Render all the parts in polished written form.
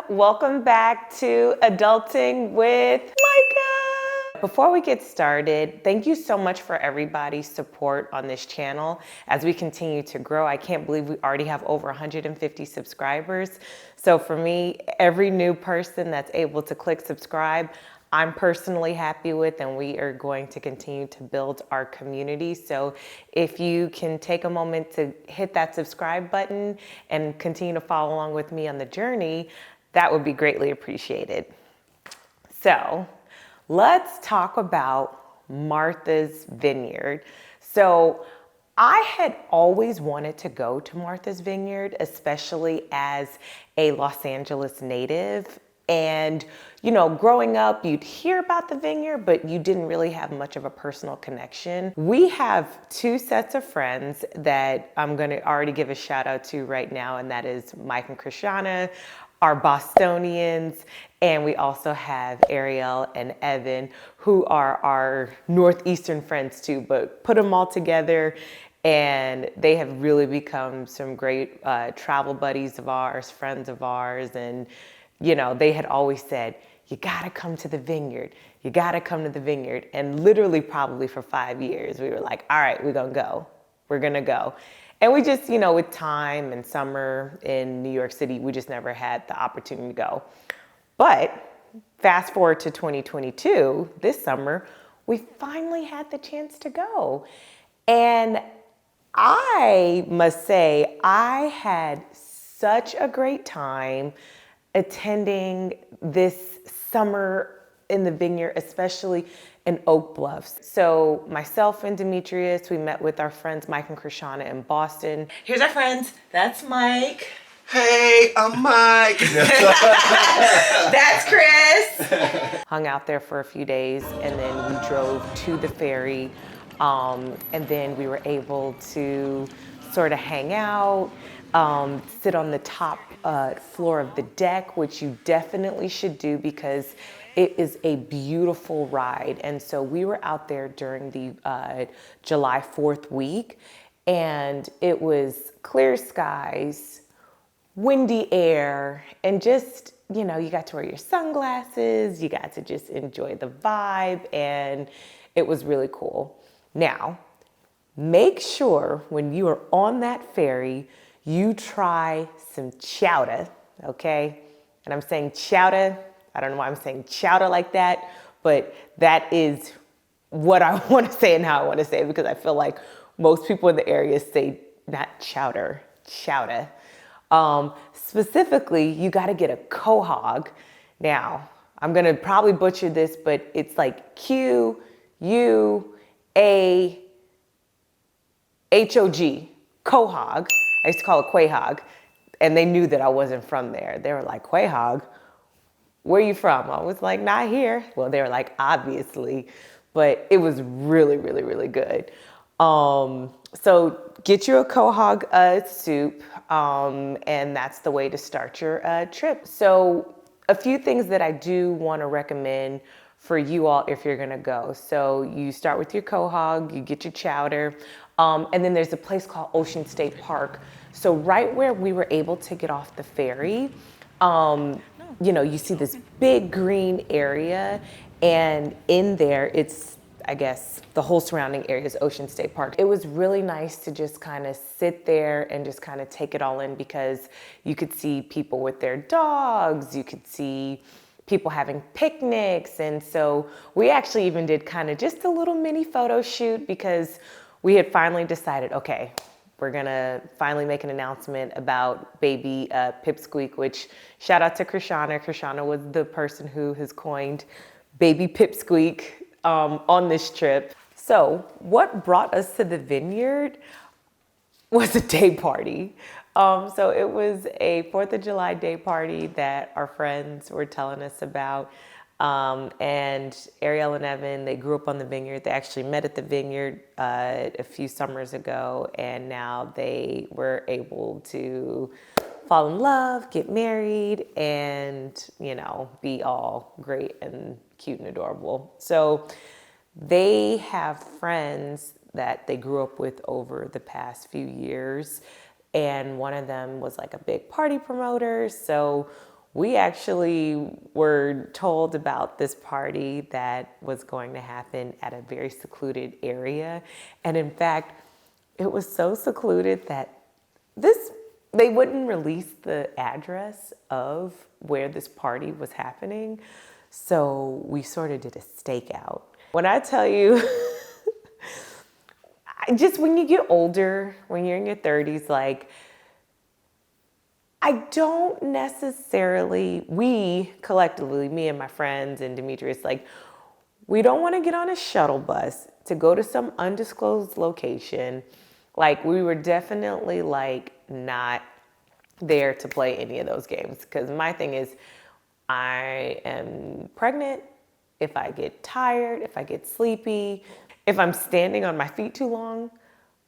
Welcome back to Adulting with Micah. Before we get started, thank you so much for everybody's support on this channel as we continue to grow. I can't believe we already have over 150 subscribers. So for me, every new person that's able to click subscribe, I'm personally happy with, and we are going to continue to build our community. So if you can take a moment to hit that subscribe button and continue to follow along with me on the journey, that would be greatly appreciated. So let's talk about Martha's Vineyard. So I had always wanted to go to Martha's Vineyard, especially as a Los Angeles native. And, you know, growing up, you'd hear about the vineyard, but you didn't really have much of a personal connection. We have two sets of friends that I'm going to already give a shout out to right now, and that is Mike and Krishana, our Bostonians, and we also have Ariel and Evan, who are our Northeastern friends too, but put them all together and they have really become some great travel buddies of ours, friends of ours. And you know, they had always said, you gotta come to the vineyard. You gotta come to the vineyard. And literally probably for 5 years, we were like, all right, we're gonna go. We're gonna go. And we just, you know, with time and summer in New York City, we just never had the opportunity to go. But fast forward to 2022, this summer, we finally had the chance to go. And I must say, I had such a great time attending this summer in the vineyard, especially in Oak Bluffs. So myself and Demetrius, we met with our friends Mike and Krishana in Boston. Here's our friends. That's Mike. Hey, I'm Mike. That's Chris. Hung out there for a few days, and then we drove to the Ferry, and then we were able to sort of hang out, sit on the top floor of the deck, which you definitely should do because it is a beautiful ride. And so we were out there during the July 4th week, and it was clear skies, windy air, and just, you know, you got to wear your sunglasses, you got to just enjoy the vibe, and it was really cool. Now, make sure when you are on that ferry, you try some chowder, okay? And I'm saying chowder, I don't know why I'm saying chowder like that, but that is what I want to say and how I want to say it, because I feel like most people in the area say not chowder, chowder. Specifically, you got to get a quahog. Now, I'm going to probably butcher this, but it's like Q-U-A-H-O-G, quahog. I used to call it quahog, and they knew that I wasn't from there. They were like, quahog, where are you from? I was like, not here. Well, they were like, obviously, but it was really, really, really good. So get you a quahog soup, and that's the way to start your trip. So a few things that I do want to recommend for you all if you're gonna go. So you start with your quahog, you get your chowder, and then there's a place called Ocean State Park. So right where we were able to get off the ferry, you know, you see this big green area, and in there it's, I guess, the whole surrounding area is Ocean State Park. It was really nice to just kind of sit there and just kind of take it all in, because you could see people with their dogs, you could see people having picnics. And so we actually even did kind of just a little mini photo shoot, because we had finally decided, okay, we're gonna finally make an announcement about baby Pipsqueak, which shout out to Krishana. Krishana was the person who has coined baby Pipsqueak on this trip. So what brought us to the vineyard was a day party. So it was a 4th of July day party that our friends were telling us about. And Ariel and Evan, they grew up on the vineyard. They actually met at the vineyard a few summers ago, and now they were able to fall in love, get married, and, you know, be all great and cute and adorable. So they have friends that they grew up with over the past few years, and one of them was like a big party promoter. So we actually were told about this party that was going to happen at a very secluded area. And in fact, it was so secluded that they wouldn't release the address of where this party was happening. So we sort of did a stakeout. When I tell you, just when you get older, when you're in your 30s, like, I don't necessarily, we collectively, me and my friends and Demetrius, like, we don't want to get on a shuttle bus to go to some undisclosed location. Like, we were definitely like not there to play any of those games. Because my thing is, I am pregnant. If I get tired, if I get sleepy, if I'm standing on my feet too long,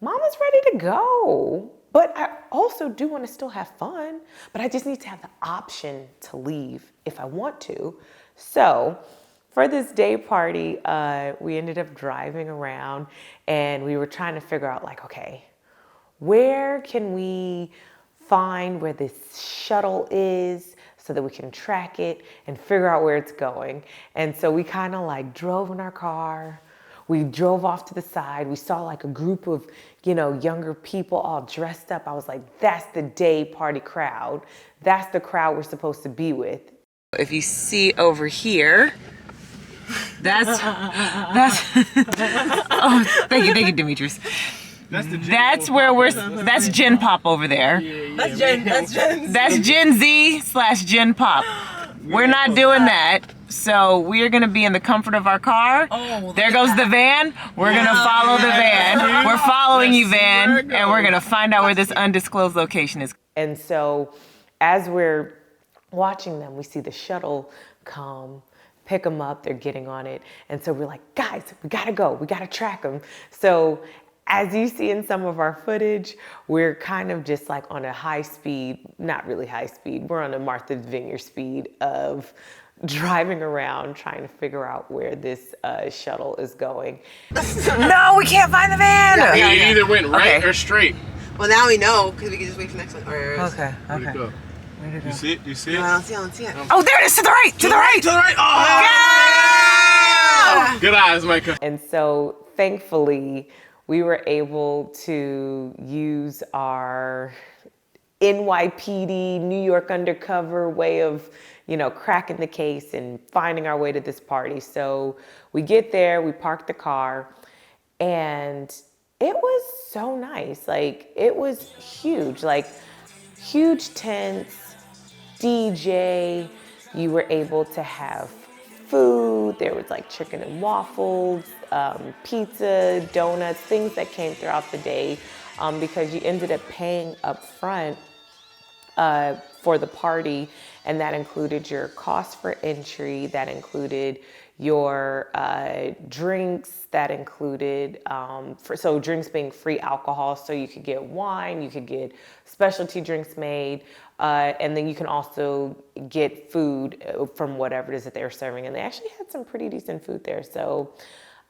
Mama's ready to go. But I also do want to still have fun, but I just need to have the option to leave if I want to. So for this day party, we ended up driving around and we were trying to figure out like, okay, where can we find where this shuttle is so that we can track it and figure out where it's going. And so we kind of like drove in our car. We drove off to the side. We saw like a group of, younger people all dressed up. I was like, that's the day party crowd. That's the crowd we're supposed to be with. If you see over here, that's oh, thank you, Demetrius. That's Gen Pop over there. That's Gen Z / Gen Pop. We're not doing that. So we are going to be in the comfort of our car. Oh, there goes the van. We're going to follow the van. We're following you, van, and we're going to find out where this undisclosed location is. And so as we're watching them, we see the shuttle come, pick them up. They're getting on it. And so we're like, guys, we got to go. We got to track them. So as you see in some of our footage, we're kind of just like on a high speed, not really high speed, we're on a Martha's Vineyard speed of driving around trying to figure out where this shuttle is going. No, we can't find the van! It either went right or straight. Well, now we know, because we can just wait for the next one. Okay. Where'd it go? You see it? You see it? No, I don't see it. Oh, there it is, to the right! To the right! To the right! Oh! Good eyes, Micah. And so, thankfully, we were able to use our NYPD, New York undercover way of, cracking the case and finding our way to this party. So we get there, we park the car, and it was so nice. Like, it was huge, like huge tents, DJ, you were able to have food, there was like chicken and waffles, pizza, donuts, things that came throughout the day, because you ended up paying up front for the party, and that included your cost for entry, that included your drinks, that included, so drinks being free alcohol, so you could get wine, you could get specialty drinks made, and then you can also get food from whatever it is that they were serving, and they actually had some pretty decent food there, so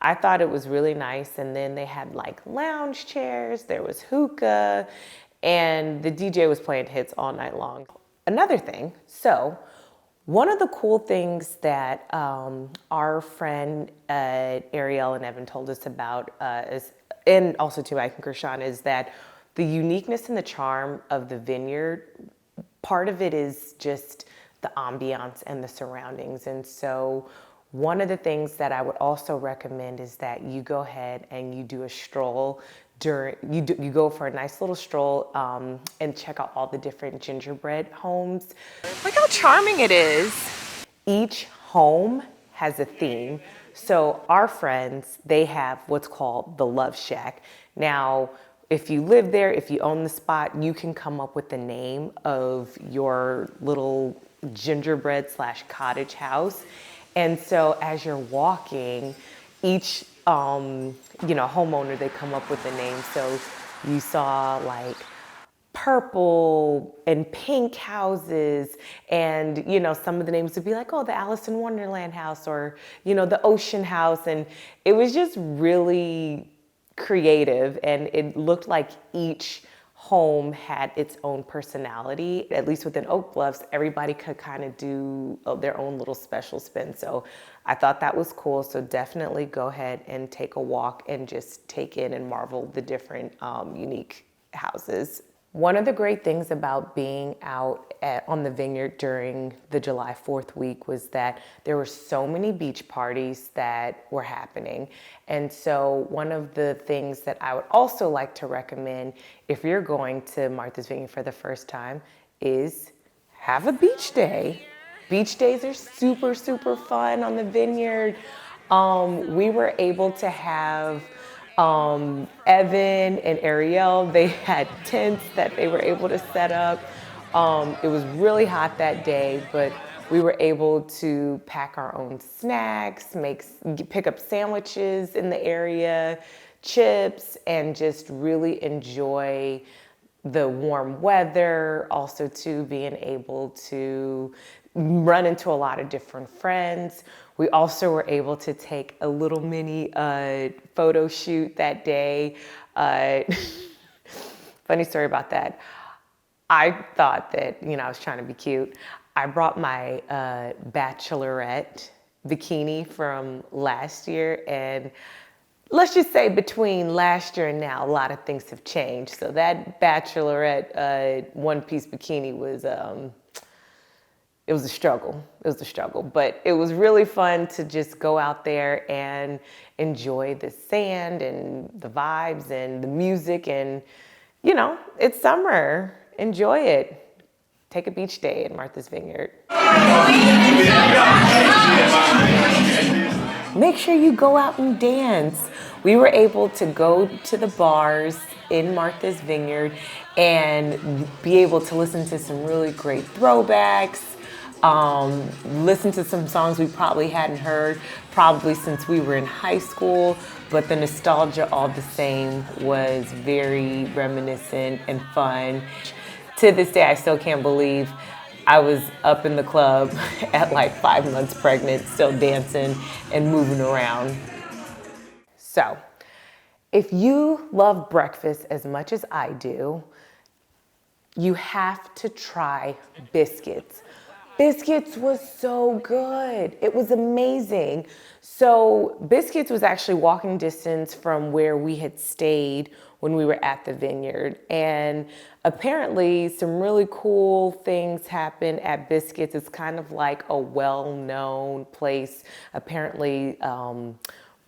I thought it was really nice. And then they had like lounge chairs, there was hookah, and the DJ was playing hits all night long. Another thing, so one of the cool things that our friend Ariel and Evan told us about, and also to Mike and Krishan, is that the uniqueness and the charm of the Vineyard, part of it is just the ambiance and the surroundings. And so one of the things that I would also recommend is that you go ahead and you do a stroll you go for a nice little stroll and check out all the different gingerbread homes. Look how charming it is. Each home has a theme. So our friends, they have what's called the Love Shack. Now, if you live there, if you own the spot, you can come up with the name of your little gingerbread / cottage house. And so as you're walking, each homeowner, they come up with a name. So you saw like purple and pink houses, and some of the names would be like, oh, the Alice in Wonderland house, or the Ocean House, and it was just really creative, and it looked like each home had its own personality. At least within Oak Bluffs, everybody could kind of do their own little special spin. So I thought that was cool. So definitely go ahead and take a walk and just take in and marvel the different unique houses. One of the great things about being out on the Vineyard during the July 4th week was that there were so many beach parties that were happening. And so one of the things that I would also like to recommend if you're going to Martha's Vineyard for the first time is have a beach day. Beach days are super, super fun on the Vineyard. We were able to have Evan and Ariel, they had tents that they were able to set up. It was really hot that day, but we were able to pack our own snacks, pick up sandwiches in the area, chips, and just really enjoy the warm weather. Also too, being able to run into a lot of different friends. We also were able to take a little mini photo shoot that day. Funny story about that. I thought that, I was trying to be cute. I brought my bachelorette bikini from last year, and let's just say between last year and now, a lot of things have changed. So that bachelorette one-piece bikini was, it was a struggle. It was a struggle, but it was really fun to just go out there and enjoy the sand and the vibes and the music, and it's summer. Enjoy it. Take a beach day at Martha's Vineyard. Make sure you go out and dance. We were able to go to the bars in Martha's Vineyard and be able to listen to some really great throwbacks, listen to some songs we probably hadn't heard probably since we were in high school, but the nostalgia all the same was very reminiscent and fun. To this day, I still can't believe I was up in the club at like 5 months pregnant, still dancing and moving around. So, if you love breakfast as much as I do, you have to try Biscuits. Biscuits was so good. It was amazing. So Biscuits was actually walking distance from where we had stayed when we were at the Vineyard. And apparently some really cool things happen at Biscuits. It's kind of like a well-known place. Apparently,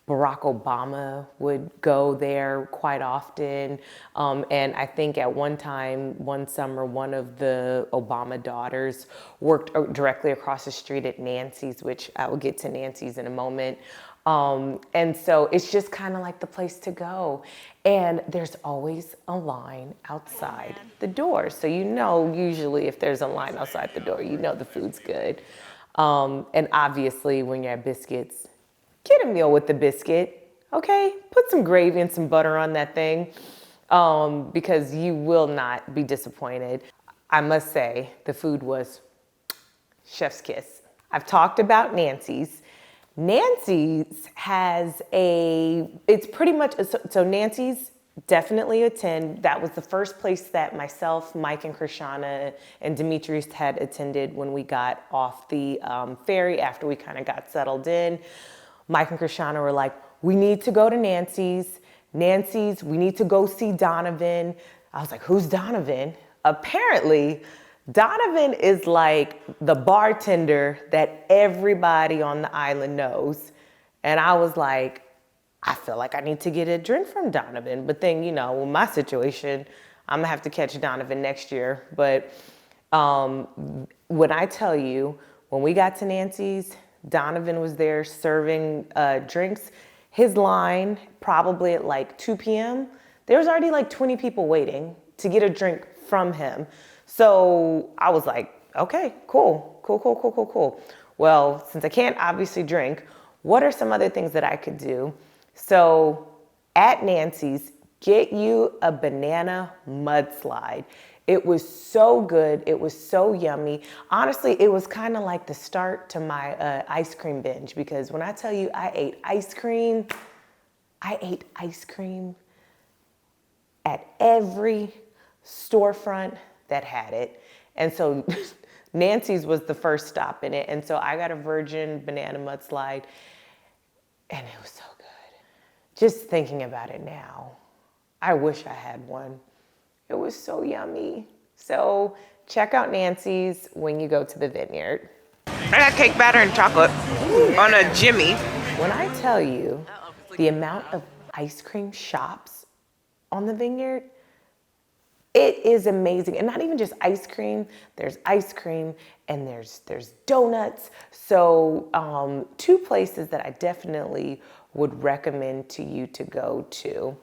Barack Obama would go there quite often. And I think at one time, one summer, one of the Obama daughters worked directly across the street at Nancy's, which I will get to Nancy's in a moment. And so it's just kind of like the place to go. And there's always a line outside the door. So usually if there's a line outside the door, the food's good. And obviously when you're at Biscuits, get a meal with the biscuit, okay? Put some gravy and some butter on that thing, because you will not be disappointed. I must say, the food was chef's kiss. I've talked about Nancy's. Nancy's has it's pretty much, so Nancy's, definitely attend. That was the first place that myself, Mike, and Krishana and Demetrius had attended when we got off the ferry after we kind of got settled in. Mike and Krishana were like, we need to go to Nancy's. Nancy's, we need to go see Donovan. I was like, who's Donovan? Apparently, Donovan is like the bartender that everybody on the island knows. And I was like, I feel like I need to get a drink from Donovan. But then, with my situation, I'm gonna have to catch Donovan next year. But when I tell you, when we got to Nancy's, Donovan was there serving drinks. His line, probably at like 2 p.m., there was already like 20 people waiting to get a drink from him. So I was like, okay, cool. Well, since I can't obviously drink, what are some other things that I could do? So at Nancy's, get you a banana mudslide. It was so good. It was so yummy. Honestly, it was kind of like the start to my ice cream binge, because when I tell you I ate ice cream at every storefront that had it. And so Nancy's was the first stop in it. And so I got a virgin banana mudslide, and it was so good. Just thinking about it now, I wish I had one. It was so yummy. So check out Nancy's when you go to the Vineyard. I got cake batter and chocolate on a Jimmy. When I tell you the amount of ice cream shops on the Vineyard, it is amazing. And not even just ice cream, there's ice cream and there's donuts. So 2 places that I definitely would recommend to you to go to.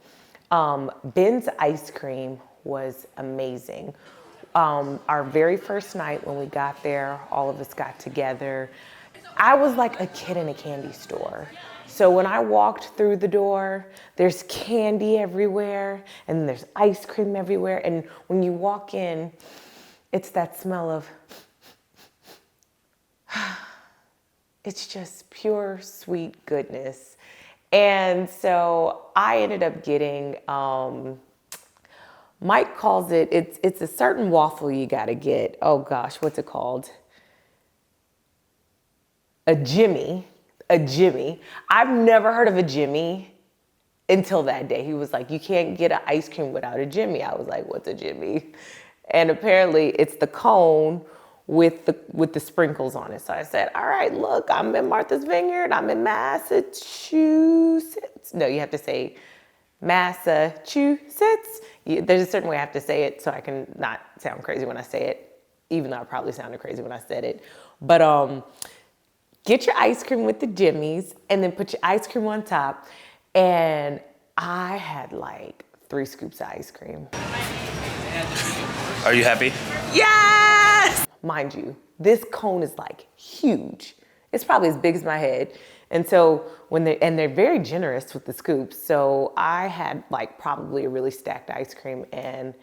Ben's ice cream was amazing. Our very first night when we got there, all of us got together. I was like a kid in a candy store. So when I walked through the door, there's candy everywhere and there's ice cream everywhere. And when you walk in, it's that smell of, it's just pure sweet goodness. And so I ended up getting, Mike calls it, it's a certain waffle you gotta get. Oh gosh, what's it called? A Jimmy. I've never heard of a Jimmy until that day. He was like, you can't get an ice cream without a Jimmy. I was like, what's a Jimmy? And apparently it's the cone with the sprinkles on it. So I said, all right, look, I'm in Martha's Vineyard. I'm in Massachusetts. No, you have to say Massachusetts. There's a certain way I have to say it so I can not sound crazy when I say it, even though I probably sounded crazy when I said it. But get your ice cream with the Jimmys and then put your ice cream on top. And I had like 3 scoops of ice cream. Are you happy? Yes! Mind you, this cone is like huge. It's probably as big as my head. And so they're very generous with the scoops. So I had like probably a really stacked ice cream and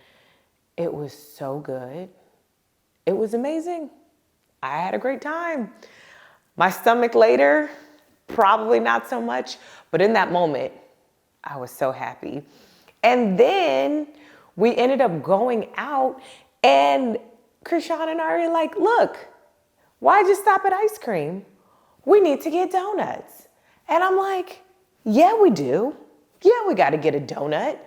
it was so good. It was amazing. I had a great time. My stomach later, probably not so much, but in that moment, I was so happy. And then we ended up going out and Krishan and I were like, look, why'd you stop at ice cream? We need to get donuts. And I'm like, yeah, we do. Yeah, we gotta get a donut.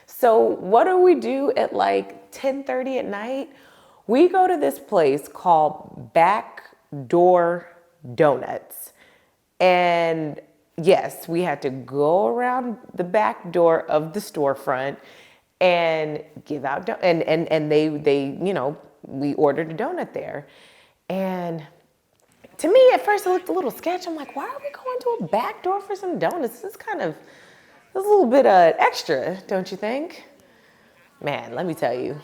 So what do we do at like 10:30 at night? We go to this place called Backdoor Donuts. And yes, we had to go around the back door of the storefront and give out, and they, you know, we ordered a donut there. And to me, at first it looked a little sketch. I'm like, why are we going to a back door for some donuts? This is a little bit extra, don't you think? Man, let me tell you,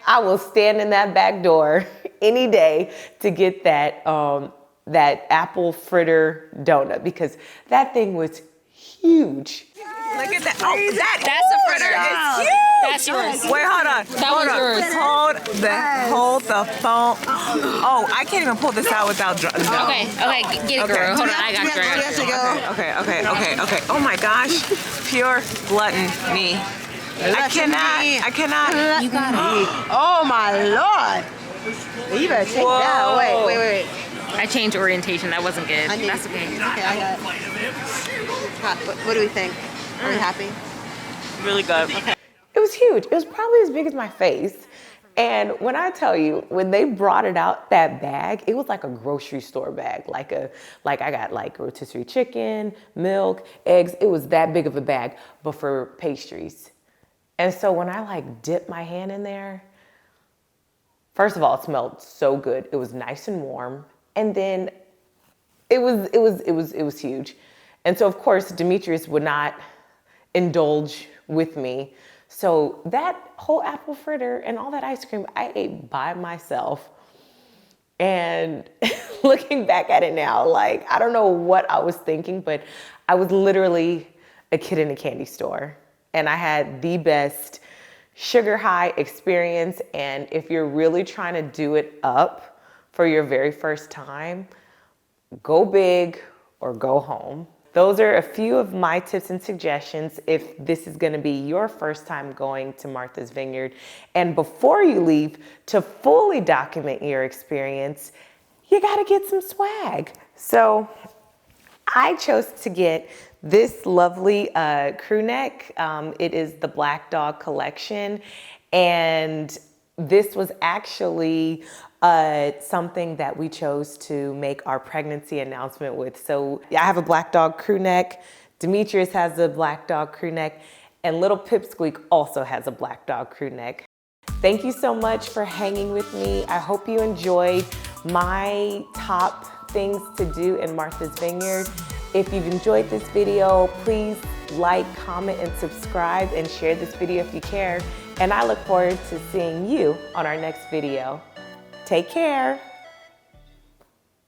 I will stand in that back door any day to get that apple fritter donut because that thing was huge. Look at that. Oh, That's a fritter. It's huge. That's yours. Wait, hold on. That was yours. Hold the phone. Oh, I can't even pull this out without. No. Okay, get it, girl. Hold on, I got you. Okay. Oh my gosh, pure gluttony. I cannot. You got it. Oh my Lord. You better take that. Wait. I changed orientation. That wasn't good. That's okay. Okay, I got it. What do we think? Are we happy? Really good. Okay. It was huge. It was probably as big as my face. And when I tell you, when they brought it out, that bag, it was like a grocery store bag. Like I got like rotisserie chicken, milk, eggs. It was that big of a bag, but for pastries. And so when I like dipped my hand in there, first of all, it smelled so good. It was nice and warm. And then it was huge. And so of course, Demetrius would not indulge with me. So that whole apple fritter and all that ice cream, I ate by myself. And looking back at it now, like, I don't know what I was thinking, but I was literally a kid in a candy store. And I had the best sugar high experience. And if you're really trying to do it up for your very first time, go big or go home. those are a few of my tips and suggestions if this is gonna be your first time going to Martha's Vineyard. And before you leave, to fully document your experience, you gotta get some swag. So I chose to get this lovely crew neck. It is the Black Dog collection. And this was actually something that we chose to make our pregnancy announcement with. So I have a Black Dog crew neck. Demetrius has a Black Dog crew neck. And little Pipsqueak also has a Black Dog crew neck. Thank you so much for hanging with me. I hope you enjoyed my top things to do in Martha's Vineyard. If you've enjoyed this video, please like, comment, and subscribe, and share this video if you care. And I look forward to seeing you on our next video. Take care.